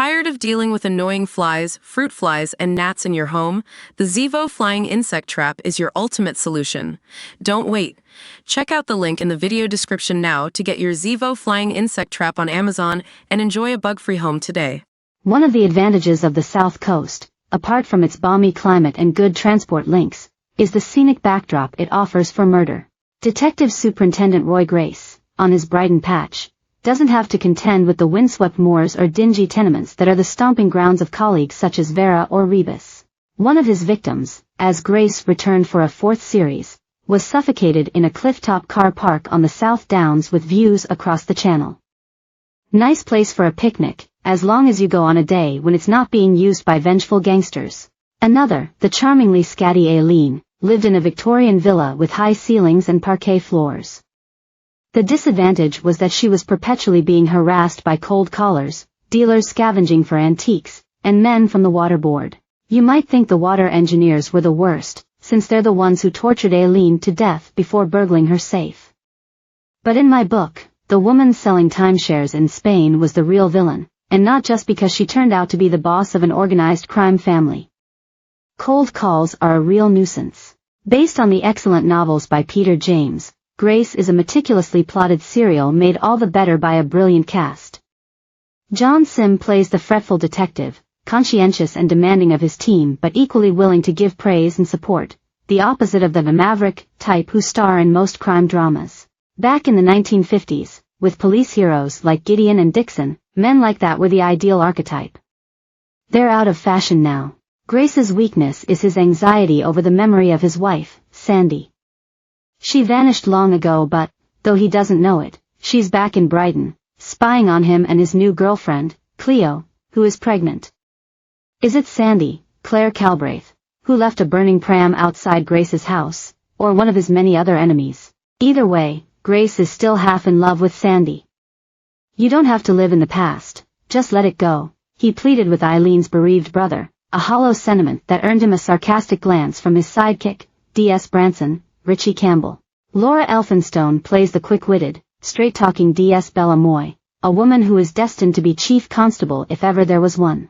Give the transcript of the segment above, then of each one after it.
Tired of dealing with annoying flies, fruit flies, and gnats in your home? The Zevo Flying Insect Trap is your ultimate solution. Don't wait. Check out the link in the video description now to get your Zevo Flying Insect Trap on Amazon and enjoy a bug-free home today. One of the advantages of the South Coast, apart from its balmy climate and good transport links, is the scenic backdrop it offers for murder. Detective Superintendent Roy Grace, on his Brighton patch, doesn't have to contend with the windswept moors or dingy tenements that are the stomping grounds of colleagues such as Vera or Rebus. One of his victims, as Grace returned for a fourth series, was suffocated in a cliff-top car park on the South Downs with views across the channel. Nice place for a picnic, as long as you go on a day when it's not being used by vengeful gangsters. Another, the charmingly scatty Aileen, lived in a Victorian villa with high ceilings and parquet floors. The disadvantage was that she was perpetually being harassed by cold callers, dealers scavenging for antiques, and men from the water board. You might think the water engineers were the worst, since they're the ones who tortured Aileen to death before burgling her safe. But in my book, the woman selling timeshares in Spain was the real villain, and not just because she turned out to be the boss of an organized crime family. Cold calls are a real nuisance. Based on the excellent novels by Peter James, Grace is a meticulously plotted serial made all the better by a brilliant cast. John Sim plays the fretful detective, conscientious and demanding of his team but equally willing to give praise and support, the opposite of the maverick type who star in most crime dramas. Back in the 1950s, with police heroes like Gideon and Dixon, men like that were the ideal archetype. They're out of fashion now. Grace's weakness is his anxiety over the memory of his wife, Sandy. She vanished long ago but, though he doesn't know it, she's back in Brighton, spying on him and his new girlfriend, Cleo, who is pregnant. Is it Sandy, Claire Calbraith, who left a burning pram outside Grace's house, or one of his many other enemies? Either way, Grace is still half in love with Sandy. You don't have to live in the past, just let it go, he pleaded with Eileen's bereaved brother, a hollow sentiment that earned him a sarcastic glance from his sidekick, D.S. Branson, Richie Campbell. Laura Elphinstone plays the quick-witted, straight-talking D.S. Bella Moy, a woman who is destined to be chief constable if ever there was one.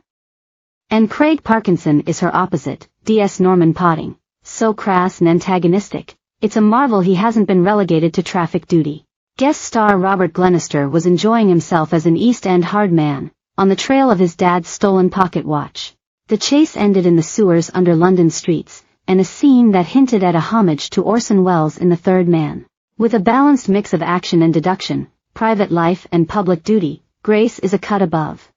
And Craig Parkinson is her opposite, D.S. Norman Potting, so crass and antagonistic, it's a marvel he hasn't been relegated to traffic duty. Guest star Robert Glenister was enjoying himself as an East End hard man, on the trail of his dad's stolen pocket watch. The chase ended in the sewers under London streets, and a scene that hinted at a homage to Orson Welles in The Third Man. With a balanced mix of action and deduction, private life and public duty, Grace is a cut above.